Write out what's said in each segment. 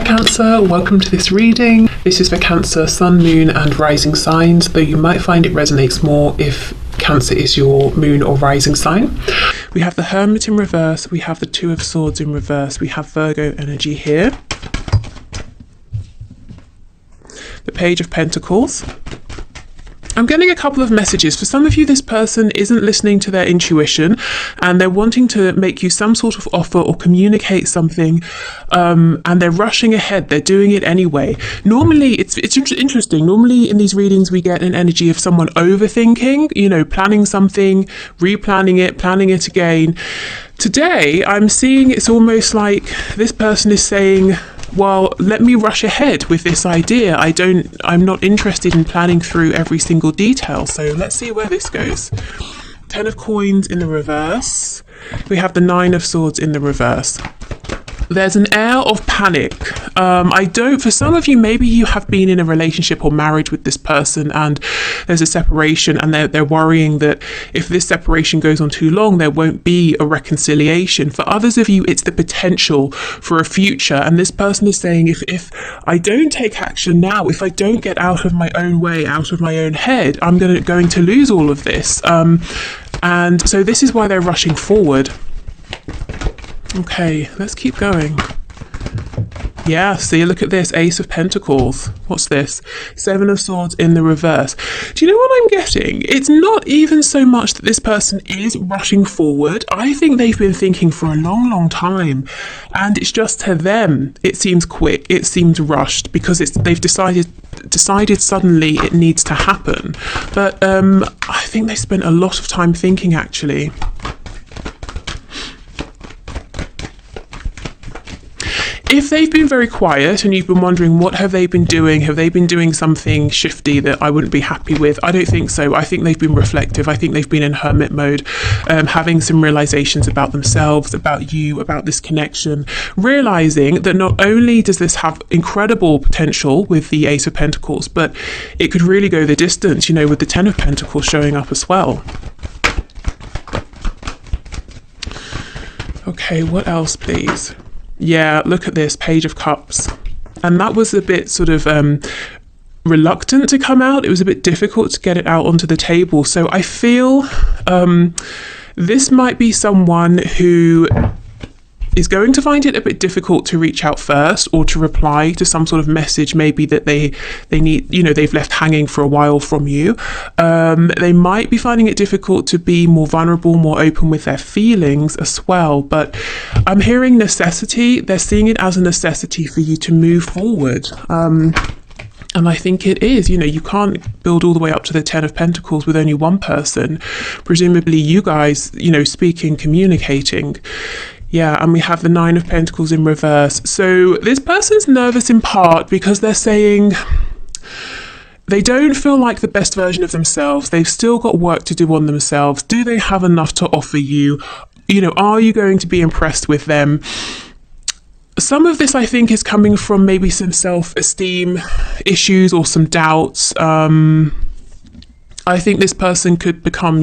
Cancer, welcome to this reading. This is for Cancer, Sun, Moon and Rising signs, though you might find it resonates more if Cancer is your moon or rising sign. We have the Hermit in reverse, we have the Two of Swords in reverse, we have Virgo energy here, the Page of Pentacles. I'm getting a couple of messages. For some of you, this person isn't listening to their intuition and they're wanting to make you some sort of offer or communicate something, and they're rushing ahead. They're doing it anyway. Normally, it's interesting. Normally in these readings, we get an energy of someone overthinking, planning something, replanning it, planning it again. Today, I'm seeing it's almost like this person is saying, well, let me rush ahead with this idea. I'm not interested in planning through every single detail. So let's see where this goes. 10 of Coins in the reverse. We have the 9 of Swords in the reverse. There's an air of panic. For some of you, maybe you have been in a relationship or marriage with this person and there's a separation and they're worrying that if this separation goes on too long, there won't be a reconciliation. For others of you, it's the potential for a future. And this person is saying, if I don't take action now, if I don't get out of my own way, out of my own head, I'm going to lose all of this. And so this is why they're rushing forward. Okay, let's keep going. Yeah, see, look at this, Ace of Pentacles. What's this? 7 of Swords in the reverse. Do you know what I'm getting? It's not even so much that this person is rushing forward. I think they've been thinking for a long, long time. And it's just to them, it seems quick, it seems rushed, because they've decided suddenly it needs to happen. But I think they spent a lot of time thinking, actually. If they've been very quiet and you've been wondering what have they been doing, have they been doing something shifty that I wouldn't be happy with? I don't think so. I think they've been reflective. I think they've been in hermit mode, having some realizations about themselves, about you, about this connection, realizing that not only does this have incredible potential with the Ace of Pentacles, but it could really go the distance, with the 10 of Pentacles showing up as well. Okay, what else, please? Yeah, look at this, Page of Cups. And that was a bit sort of reluctant to come out. It was a bit difficult to get it out onto the table. So I feel this might be someone who is going to find it a bit difficult to reach out first or to reply to some sort of message maybe that they need, they've left hanging for a while from you. They might be finding it difficult to be more vulnerable, more open with their feelings as well. But I'm hearing necessity. They're seeing it as a necessity for you to move forward. And I think it is, you can't build all the way up to the 10 of Pentacles with only one person. Presumably you guys, speaking, communicating. Yeah, and we have the 9 of Pentacles in reverse. So this person's nervous in part because they're saying they don't feel like the best version of themselves. They've still got work to do on themselves. Do they have enough to offer you? Are you going to be impressed with them? Some of this, I think, is coming from maybe some self-esteem issues or some doubts. I think this person could become,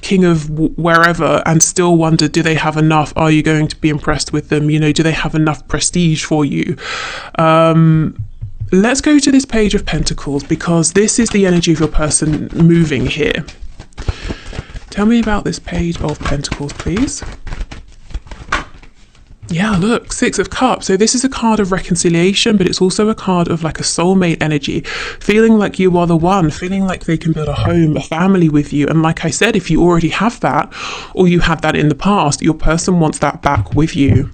king of wherever and still wonder, do they have enough? Are you going to be impressed with them? Do they have enough prestige for you? Let's go to this Page of Pentacles because this is the energy of your person moving here. Tell me about this Page of Pentacles, please. Yeah, look, 6 of Cups. So this is a card of reconciliation, but it's also a card of like a soulmate energy, feeling like you are the one, feeling like they can build a home, a family with you. And like I said, if you already have that, or you had that in the past, your person wants that back with you.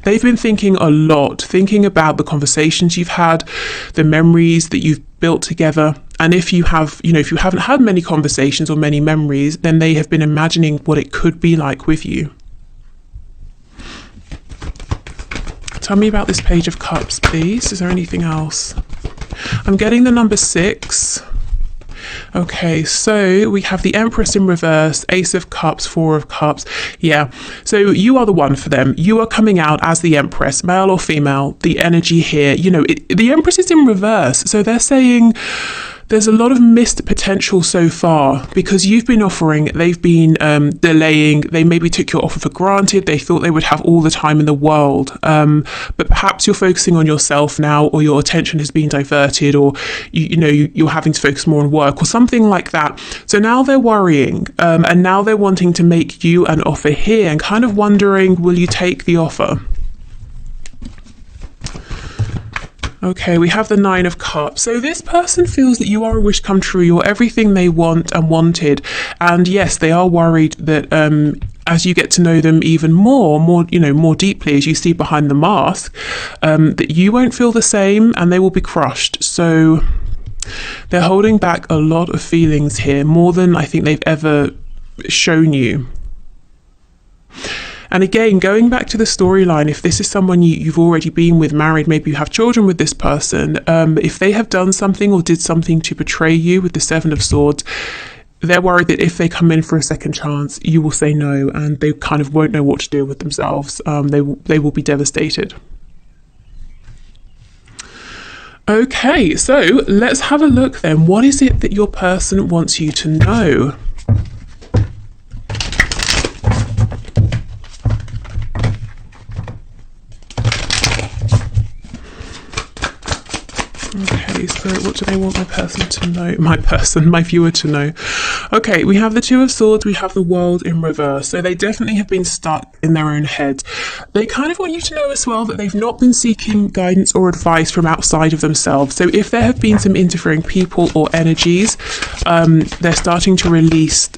They've been thinking a lot, thinking about the conversations you've had, the memories that you've built together. And if you have, if you haven't had many conversations or many memories, then they have been imagining what it could be like with you. Tell me about this Page of Cups, please. Is there anything else? I'm getting the number 6. Okay, so we have the Empress in reverse, Ace of Cups, 4 of Cups. Yeah, so you are the one for them. You are coming out as the Empress, male or female. The energy here, the Empress is in reverse. So they're saying there's a lot of missed potential so far because you've been offering, they've been delaying, they maybe took your offer for granted, they thought they would have all the time in the world, but perhaps you're focusing on yourself now, or your attention has been diverted, or you're having to focus more on work or something like that. So now they're worrying, and now they're wanting to make you an offer here and kind of wondering, will you take the offer? Okay, we have the 9 of Cups. So this person feels that you are a wish come true. You're everything they want and wanted. And yes, they are worried that as you get to know them even more deeply, as you see behind the mask, that you won't feel the same and they will be crushed. So they're holding back a lot of feelings here, more than I think they've ever shown you. And again, going back to the storyline, if this is someone you've already been with, married, maybe you have children with this person, if they have done something or did something to betray you with the 7 of Swords, they're worried that if they come in for a second chance, you will say no, and they kind of won't know what to do with themselves. They will be devastated. Okay, so let's have a look then. What is it that your person wants you to know? Okay, so what do they want my person to know? My viewer to know. Okay, we have the 2 of Swords, we have the World in reverse. So they definitely have been stuck in their own head. They kind of want you to know as well that they've not been seeking guidance or advice from outside of themselves. So if there have been some interfering people or energies, they're starting to release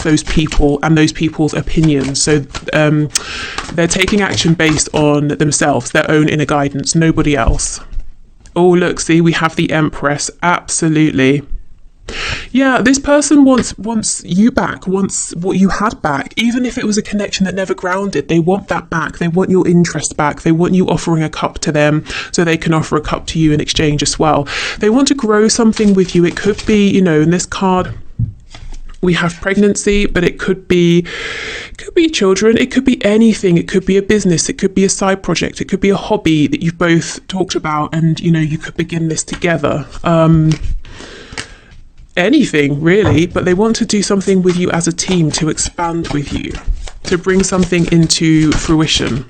those people and those people's opinions. So they're taking action based on themselves, their own inner guidance, nobody else. Oh, look, see, we have the Empress. Absolutely. Yeah, this person wants you back, wants what you had back. Even if it was a connection that never grounded, they want that back. They want your interest back. They want you offering a cup to them so they can offer a cup to you in exchange as well. They want to grow something with you. It could be, in this card, we have pregnancy, but it could be children, it could be anything, it could be a business, it could be a side project, it could be a hobby that you've both talked about, and you could begin this together. Anything really, but they want to do something with you as a team, to expand with you, to bring something into fruition.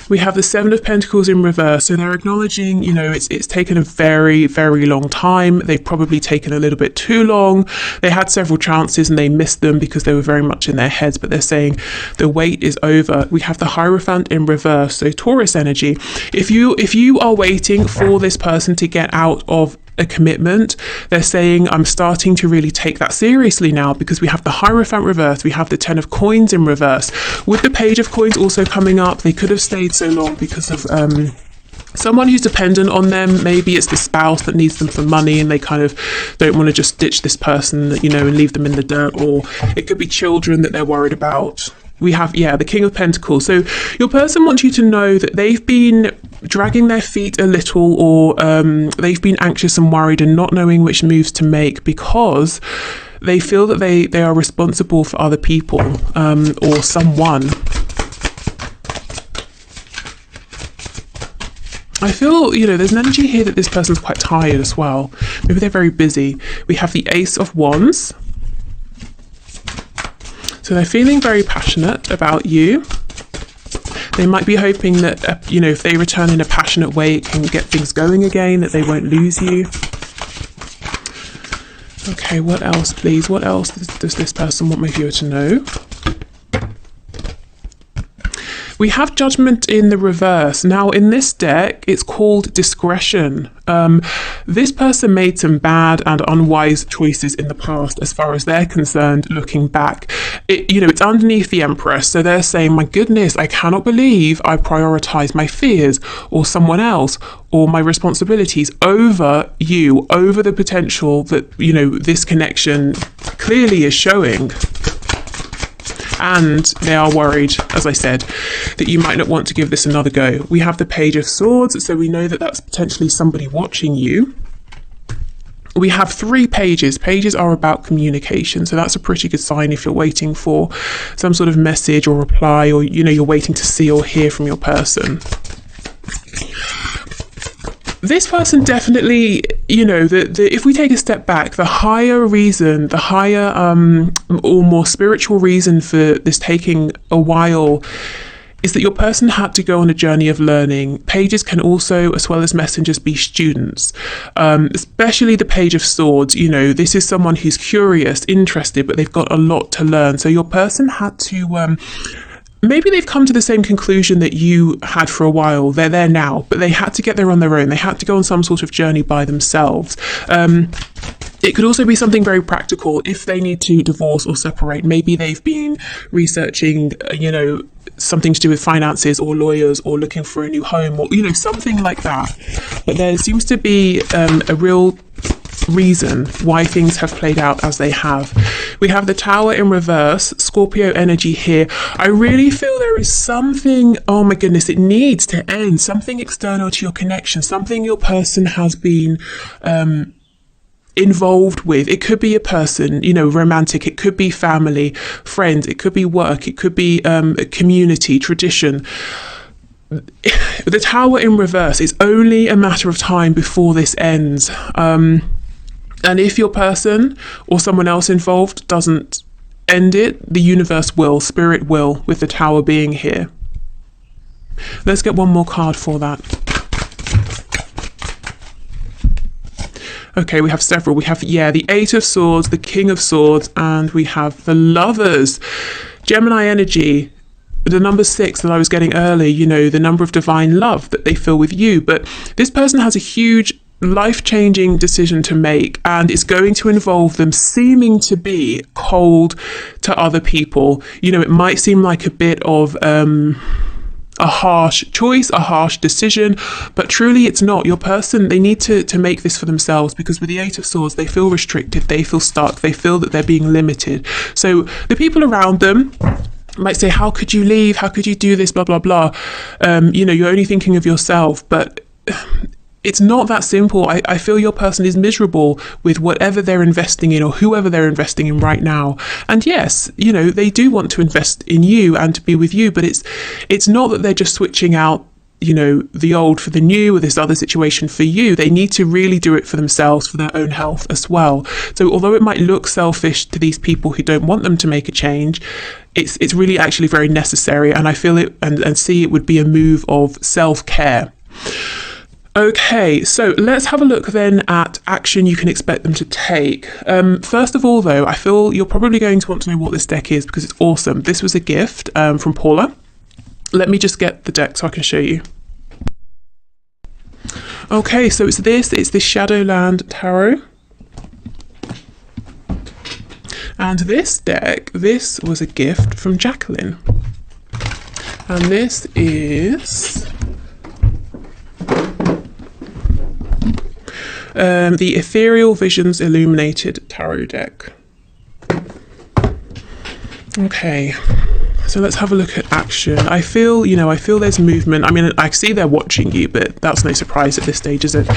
We have the 7 of Pentacles in reverse. So they're acknowledging, it's taken a very, very long time. They've probably taken a little bit too long. They had several chances and they missed them because they were very much in their heads, but they're saying the wait is over. We have the Hierophant in reverse. So Taurus energy. If you are waiting for this person to get out of a commitment, they're saying, I'm starting to really take that seriously now, because we have the Hierophant reverse, we have the 10 of Coins in reverse. With the Page of Coins also coming up, they could have stayed so long because of someone who's dependent on them. Maybe it's the spouse that needs them for money and they kind of don't want to just ditch this person, and leave them in the dirt. Or it could be children that they're worried about. We have, the King of Pentacles. So your person wants you to know that they've been dragging their feet a little, or they've been anxious and worried and not knowing which moves to make, because they feel that they are responsible for other people, or someone. I feel, there's an energy here that this person's quite tired as well. Maybe they're very busy. We have the Ace of Wands. So they're feeling very passionate about you. They might be hoping that, if they return in a passionate way, it can get things going again, that they won't lose you. Okay, what else, please? What else does this person want my viewer to know? We have Judgment in the reverse. Now, in this deck, it's called Discretion. This person made some bad and unwise choices in the past, as far as they're concerned, looking back. It's underneath the Empress. So they're saying, my goodness, I cannot believe I prioritize my fears or someone else or my responsibilities over you, over the potential that, this connection clearly is showing. And they are worried, as I said, that you might not want to give this another go. We have the Page of Swords, so we know that that's potentially somebody watching you. We have 3 pages. Pages are about communication, so that's a pretty good sign if you're waiting for some sort of message or reply, or, you're waiting to see or hear from your person. this person definitely, if we take a step back, the higher reason, the higher or more spiritual reason for this taking a while is that your person had to go on a journey of learning. Pages can also, as well as messengers, be students, especially the Page of Swords. This is someone who's curious, interested, but they've got a lot to learn. So your person had to, maybe they've come to the same conclusion that you had for a while. They're there now, but they had to get there on their own. They had to go on some sort of journey by themselves. It could also be something very practical if they need to divorce or separate. Maybe they've been researching, something to do with finances or lawyers or looking for a new home or, something like that. But there seems to be a real reason why things have played out as they have. We have the Tower in reverse, Scorpio energy here. I really feel there is something, oh my goodness, it needs to end. Something external to your connection, something your person has been involved with. It could be a person, romantic, it could be family, friends, it could be work, it could be a community, tradition. The Tower in reverse, it's only a matter of time before this ends. And if your person or someone else involved doesn't end it, the universe will, spirit will, with the Tower being here. Let's get one more card for that. Okay, we have several. We have, the Eight of Swords, the King of Swords, and we have the Lovers. Gemini energy, the number 6 that I was getting earlier, the number of divine love that they feel with you. But this person has a huge life-changing decision to make, and it's going to involve them seeming to be cold to other people. It might seem like a bit of a harsh choice, a harsh decision, but truly it's not. Your person, they need to make this for themselves, because with the Eight of Swords, they feel restricted, they feel stuck, they feel that they're being limited. So the people around them might say, how could you leave? How could you do this? Blah, blah, blah. You're only thinking of yourself, but it's not that simple. I feel your person is miserable with whatever they're investing in or whoever they're investing in right now. And yes, they do want to invest in you and to be with you, but it's not that they're just switching out, the old for the new or this other situation for you. They need to really do it for themselves, for their own health as well. So although it might look selfish to these people who don't want them to make a change, it's really actually very necessary. And I feel it and see it would be a move of self-care. Okay, so let's have a look then at action you can expect them to take. First of all, though, I feel you're probably going to want to know what this deck is because it's awesome. This was a gift from Paula. Let me just get the deck so I can show you. Okay, so it's the Shadowland Tarot. And this deck, this was a gift from Jacqueline. And this is the Ethereal Visions Illuminated Tarot deck. Okay, so let's have a look at action. I feel there's movement. I mean, I see they're watching you, but that's no surprise at this stage, is it?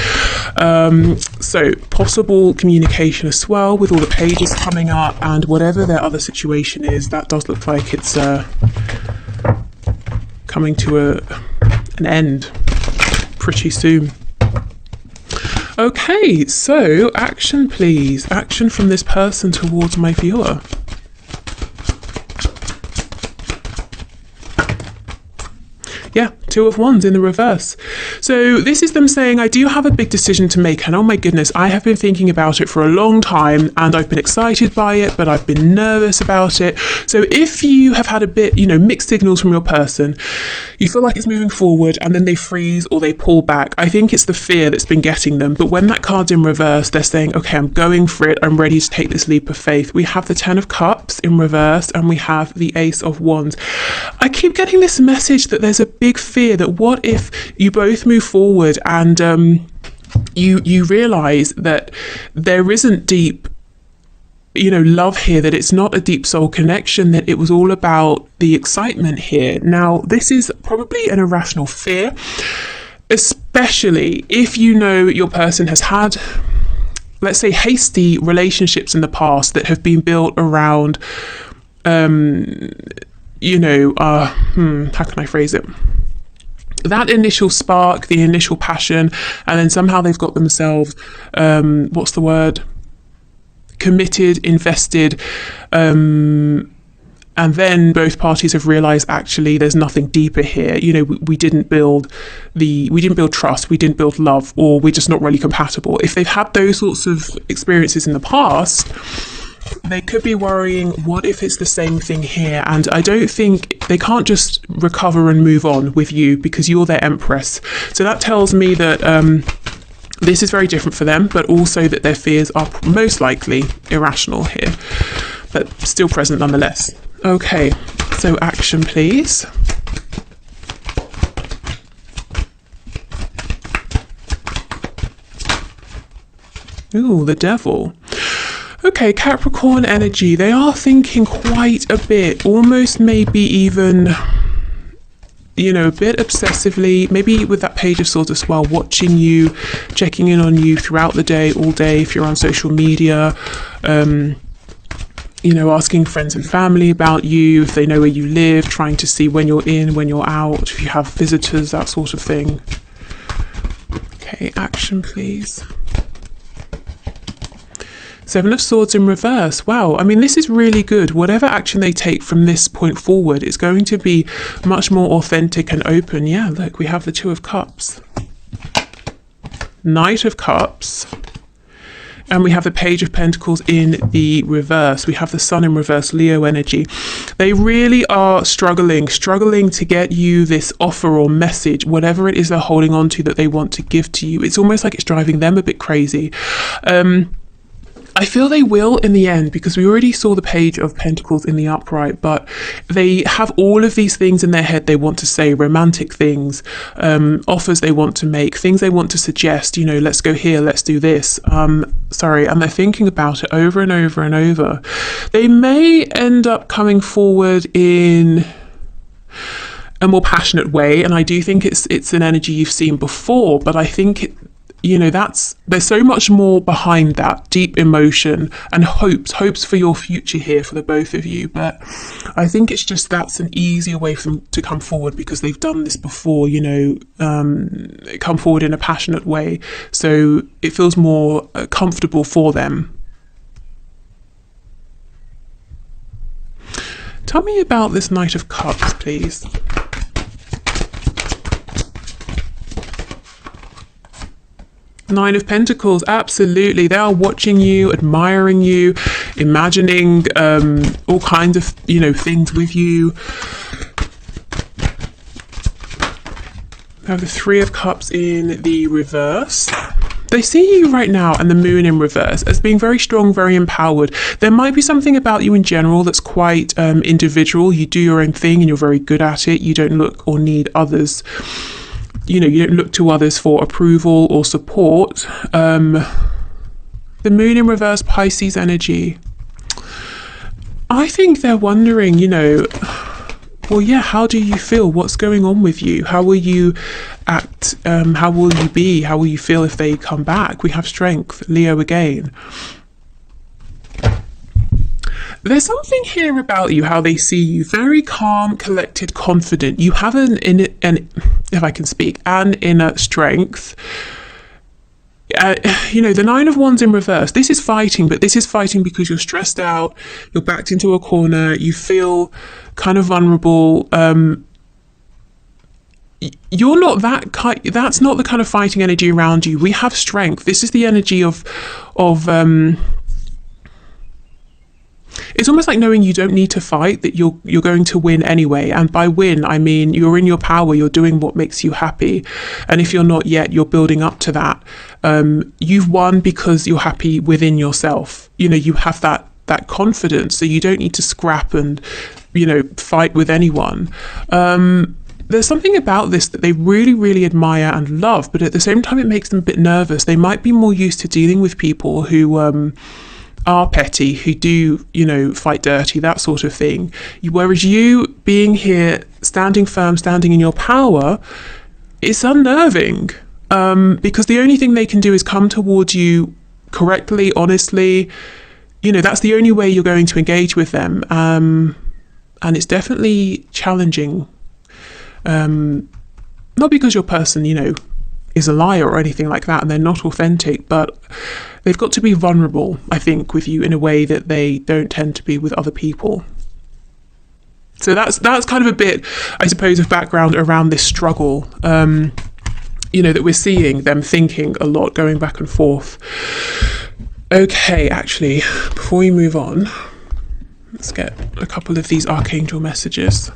So possible communication as well with all the pages coming up, and whatever their other situation is, that does look like it's coming to an end pretty soon. Okay, so action please. Action from this person towards my viewer. Yeah, Two of Wands in the reverse. So this is them saying, I do have a big decision to make, and oh my goodness, I have been thinking about it for a long time, and I've been excited by it, but I've been nervous about it. So if you have had a bit, mixed signals from your person, you feel like it's moving forward and then they freeze or they pull back. I think it's the fear that's been getting them. But when that card's in reverse, they're saying, okay, I'm going for it. I'm ready to take this leap of faith. We have the Ten of Cups in reverse, and we have the Ace of Wands. I keep getting this message that there's a big fear that what if you both move forward and you realize that there isn't deep love here, that it's not a deep soul connection, that it was all about the excitement here. Now, this is probably an irrational fear, especially if your person has had, let's say, hasty relationships in the past that have been built around, how can I phrase it? that initial spark, the initial passion, and then somehow they've got themselves, what's the word? Committed, invested, and then both parties have realized actually there's nothing deeper here. You know, we didn't build trust, we didn't build love, or we're just not really compatible. If they've had those sorts of experiences in the past, they could be worrying, what if it's the same thing here? And I don't think they can't just recover and move on with you because you're their empress. So that tells me that this is very different for them, but also that their fears are most likely irrational here, but still present nonetheless. Okay, so action, please. Ooh, the devil. Okay, Capricorn energy. They are thinking quite a bit, almost maybe even, you know, a bit obsessively, maybe with that Page of Swords as well, watching you, checking in on you throughout the day, all day, if you're on social media, you know, asking friends and family about you, if they know where you live, trying to see when you're in, when you're out, if you have visitors, that sort of thing. Okay, action, please. Seven of Swords in reverse. Wow, I mean, this is really good. Whatever action they take from this point forward is going to be much more authentic and open. Yeah, look, we have the Two of Cups. Knight of Cups. And we have the Page of Pentacles in the reverse. We have the Sun in reverse, Leo energy. They really are struggling to get you this offer or message, whatever it is they're holding on to that they want to give to you. It's almost like it's driving them a bit crazy. I feel they will in the end, because we already saw the Page of Pentacles in the upright, but they have all of these things in their head they want to say, romantic things, offers they want to make, things they want to suggest, you know, let's go here, let's do this. And they're thinking about it over and over and over. They may end up coming forward in a more passionate way, and I do think it's an energy you've seen before, but I think you know, there's so much more behind that, deep emotion and hopes for your future here for the both of you. But I think it's just that's an easier way for them to come forward because they've done this before, you know, come forward in a passionate way. So it feels more comfortable for them. Tell me about this Knight of Cups, please. Nine of Pentacles, absolutely. They are watching you, admiring you, imagining all kinds of, you know, things with you. We have the Three of Cups in the reverse. They see you right now, and the Moon in reverse, as being very strong, very empowered. There might be something about you in general that's quite individual. You do your own thing and you're very good at it. You don't look or need others. You know, you don't look to others for approval or support. The Moon in reverse, Pisces energy. I think they're wondering, you know, well, yeah, how do you feel? What's going on with you? How will you act? How will you be? How will you feel if they come back? We have Strength, Leo again. There's something here about you, how they see you, very calm, collected, confident. You have an if I can speak, an inner strength. You know, the Nine of Wands in reverse, this is fighting, but this is fighting because you're stressed out, you're backed into a corner, you feel kind of vulnerable. You're not that kind, that's not the kind of fighting energy around you. We have Strength. This is the energy of it's almost like knowing you don't need to fight, that you're going to win anyway. And by win, I mean you're in your power, you're doing what makes you happy. And if you're not yet, you're building up to that. You've won because you're happy within yourself. You know, you have that confidence, so you don't need to scrap and, you know, fight with anyone. There's something about this that they really, really admire and love, but at the same time, it makes them a bit nervous. They might be more used to dealing with people who are petty, who do, you know, fight dirty, that sort of thing. Whereas you being here, standing firm, standing in your power, it's unnerving, because the only thing they can do is come towards you correctly, honestly. You know, that's the only way you're going to engage with them. And it's definitely challenging. not because your person, is a liar or anything like that, and they're not authentic, but they've got to be vulnerable, I think, with you in a way that they don't tend to be with other people. So that's kind of a bit, I suppose, of background around this struggle, that we're seeing them thinking a lot, going back and forth. Okay, actually, before we move on, let's get a couple of these archangel messages.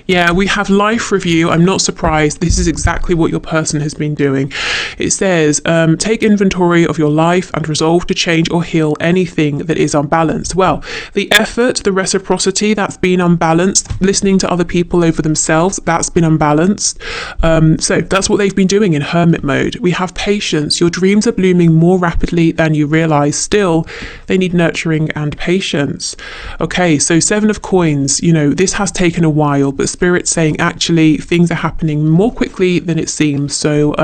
Yeah, we have life review. I'm not surprised. This is exactly what your person has been doing. It says, take inventory of your life and resolve to change or heal anything that is unbalanced. Well, the effort, the reciprocity, that's been unbalanced. Listening to other people over themselves, that's been unbalanced. So that's what they've been doing in hermit mode. We have patience. Your dreams are blooming more rapidly than you realize. Still, they need nurturing and patience. Okay, so 7 of coins, this has taken a while, but Spirit saying actually things are happening more quickly than it seems. So,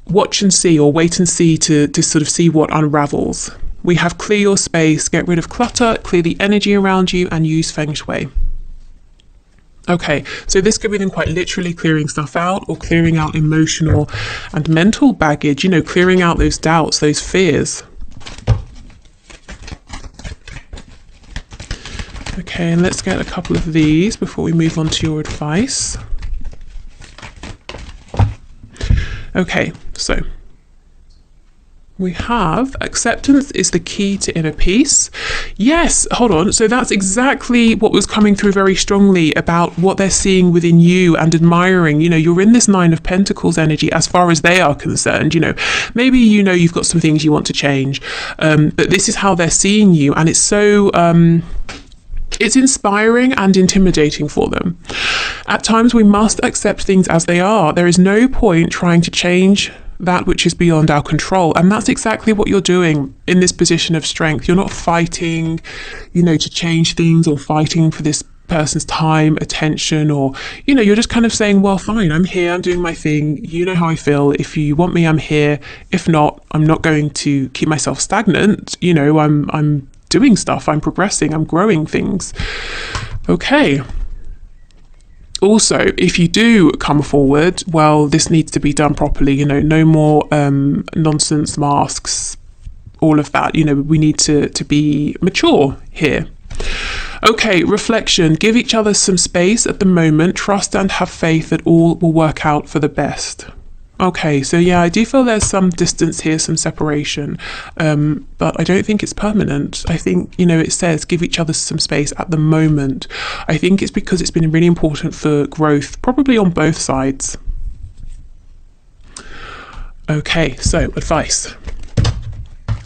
watch and see, or wait and see to sort of see what unravels. We have clear your space, get rid of clutter, clear the energy around you, and use feng shui. Okay, so this could be them quite literally clearing stuff out, or clearing out emotional and mental baggage, clearing out those doubts, those fears. Okay, and let's get a couple of these before we move on to your advice. Okay, so we have acceptance is the key to inner peace. Yes, hold on. So that's exactly what was coming through very strongly about what they're seeing within you and admiring. You're in this 9 of Pentacles energy as far as they are concerned. Maybe you've got some things you want to change, but this is how they're seeing you, and it's so it's inspiring and intimidating for them. At times we must accept things as they are. There is no point trying to change that which is beyond our control. And that's exactly what you're doing in this position of strength. You're not fighting, to change things, or fighting for this person's time, attention, or, you're just kind of saying, well, fine, I'm here, I'm doing my thing. You know how I feel. If you want me, I'm here. If not, I'm not going to keep myself stagnant. I'm doing stuff, I'm progressing, I'm growing things. Okay. Also, if you do come forward, well, this needs to be done properly, no more nonsense masks, all of that. We need to be mature here. Okay, reflection. Give each other some space at the moment. Trust and have faith that all will work out for the best. Okay, so yeah, I do feel there's some distance here, some separation, but I don't think it's permanent. I think, it says give each other some space at the moment. I think it's because it's been really important for growth, probably on both sides. Okay, so advice.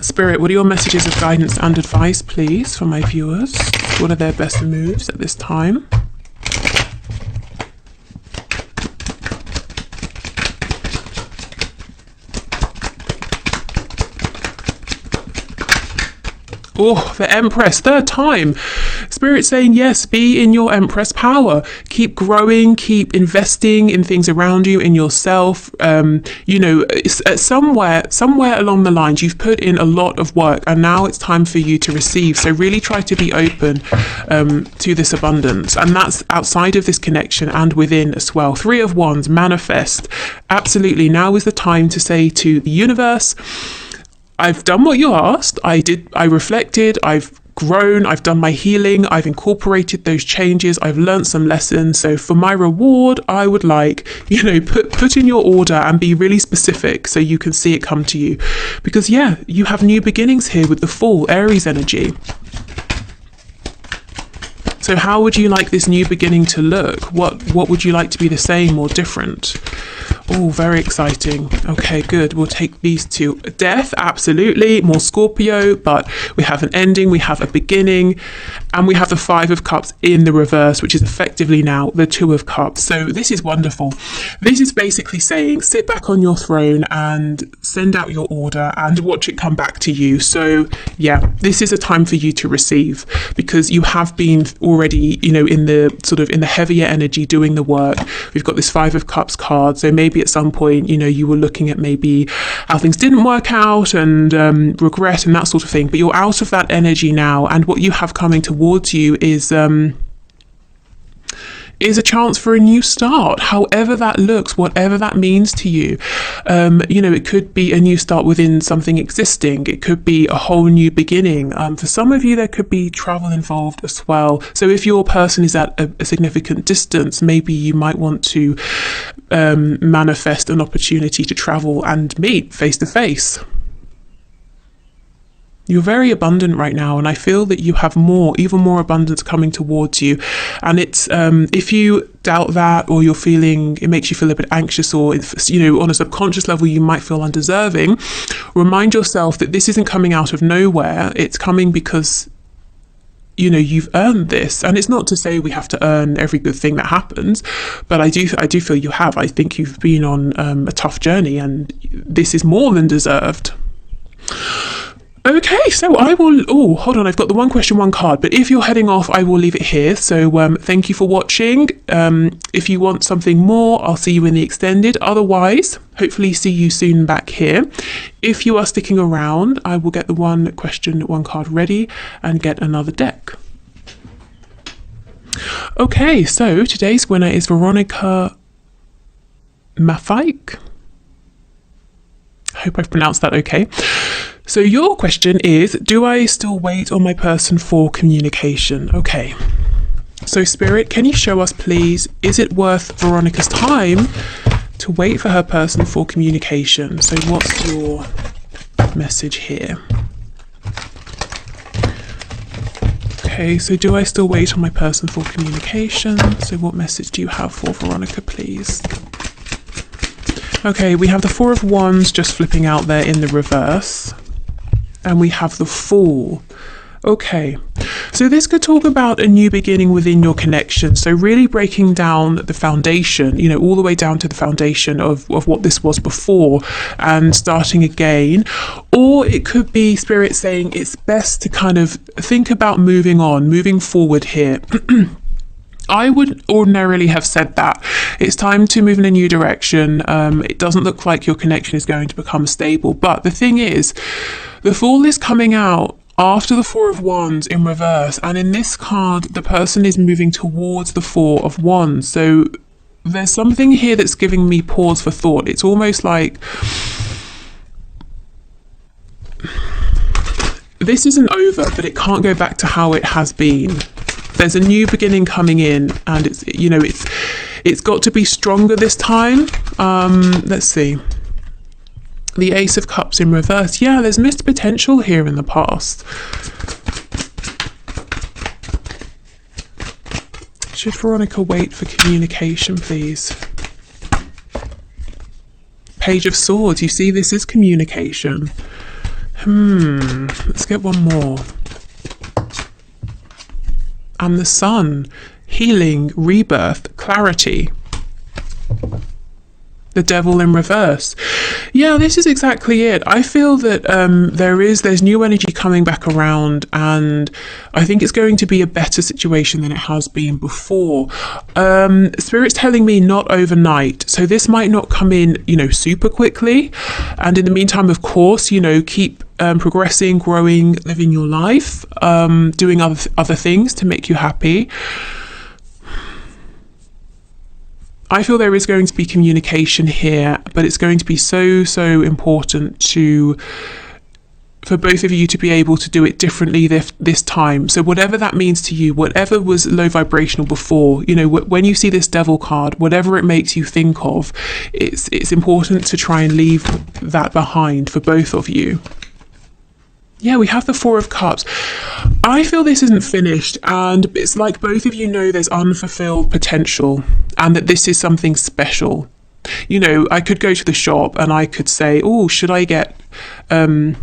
Spirit, what are your messages of guidance and advice, please, for my viewers? What are their best moves at this time? Oh, the Empress, 3rd time. Spirit saying, yes, be in your Empress power. Keep growing, keep investing in things around you, in yourself. Somewhere along the lines, you've put in a lot of work, and now it's time for you to receive. So really try to be open to this abundance. And that's outside of this connection and within as well. 3 of Wands, manifest. Absolutely. Now is the time to say to the universe, I've done what you asked. I reflected, I've grown, I've done my healing, I've incorporated those changes, I've learned some lessons. So for my reward, I would like, put in your order and be really specific so you can see it come to you. Because yeah, you have new beginnings here with the Fool, Aries energy. So how would you like this new beginning to look? What would you like to be the same or different? Oh, very exciting. Okay, good. We'll take these two. Death, absolutely. More Scorpio, but we have an ending, we have a beginning, and we have the 5 of Cups in the reverse, which is effectively now the 2 of Cups. So this is wonderful. This is basically saying, sit back on your throne and send out your order and watch it come back to you. So yeah, this is a time for you to receive, because you have been already, in the heavier energy doing the work. We've got this 5 of Cups card. So maybe maybe at some point, you know, you were looking at maybe how things didn't work out and regret and that sort of thing, but you're out of that energy now, and what you have coming towards you is a chance for a new start, however that looks, whatever that means to you. You know, it could be a new start within something existing. It could be a whole new beginning. For some of you, there could be travel involved as well. So if your person is at a significant distance, maybe you might want to manifest an opportunity to travel and meet face to face. You're very abundant right now, and I feel that you have more, even more abundance coming towards you. And it's if you doubt that, or you're feeling, it makes you feel a bit anxious, or if, you know, on a subconscious level you might feel undeserving, remind yourself that this isn't coming out of nowhere. It's coming because, you know, you've earned this. And it's not to say we have to earn every good thing that happens, but I do feel you have. I think you've been on a tough journey, and this is more than deserved. Okay, so I will, oh, hold on, I've got the one question, one card, but if you're heading off, I will leave it here. So thank you for watching. If you want something more, I'll see you in the extended. Otherwise, hopefully see you soon back here. If you are sticking around, I will get the one question, one card ready and get another deck. Okay, so today's winner is Veronica Mafike. I hope I've pronounced that okay. So your question is, do I still wait on my person for communication? Okay. So Spirit, can you show us, please, is it worth Veronica's time to wait for her person for communication? So what's your message here? Okay, so do I still wait on my person for communication? So what message do you have for Veronica, please? Okay, we have the Four of Wands just flipping out there in the reverse. And we have the Fool. Okay, so this could talk about a new beginning within your connection. So really breaking down the foundation, you know, all the way down to the foundation of what this was before and starting again. Or it could be Spirit saying it's best to kind of think about moving on, moving forward here. I would ordinarily have said that it's time to move in a new direction. It doesn't look like your connection is going to become stable. But the thing is, the Fool is coming out after the Four of Wands in reverse. And in this card, the person is moving towards the Four of Wands. So there's something here that's giving me pause for thought. It's almost like this isn't over, but it can't go back to how it has been. There's a new beginning coming in, and it's, you know, it's got to be stronger this time. Let's see. The Ace of Cups in reverse. Yeah, there's missed potential here in the past. Should Veronica wait for communication, please? Page of Swords. You see, this is communication. Let's get one more. And the Sun, healing, rebirth, clarity. The Devil in reverse. Yeah, this is exactly it. I feel that there's new energy coming back around, and I think it's going to be a better situation than it has been before. Spirit's telling me not overnight, so this might not come in, you know, super quickly. And in the meantime, of course, you know, keep progressing, growing, living your life, doing other things to make you happy. I feel there is going to be communication here, but it's going to be so important for both of you to be able to do it differently this time. So whatever that means to you, whatever was low vibrational before, you know, when you see this Devil card, whatever it makes you think of, it's important to try and leave that behind for both of you. Yeah, we have the Four of Cups. I feel this isn't finished, and it's like both of you know there's unfulfilled potential, and that this is something special. You know, I could go to the shop and I could say, oh, should I get a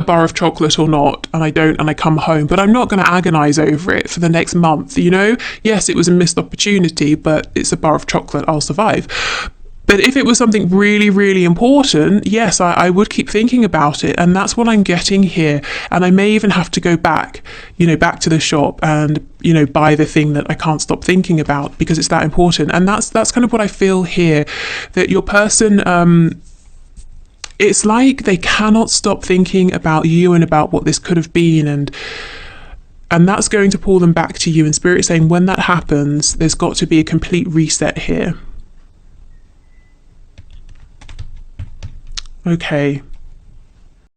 bar of chocolate or not? And I don't, and I come home, but I'm not going to agonize over it for the next month. You know, yes, it was a missed opportunity, but it's a bar of chocolate, I'll survive. But if it was something really, really important, yes, I would keep thinking about it. And that's what I'm getting here. And I may even have to go back, back to the shop and, buy the thing that I can't stop thinking about because it's that important. And that's kind of what I feel here, that your person, it's like they cannot stop thinking about you and about what this could have been. And that's going to pull them back to you. And Spirit saying when that happens, there's got to be a complete reset here. Okay.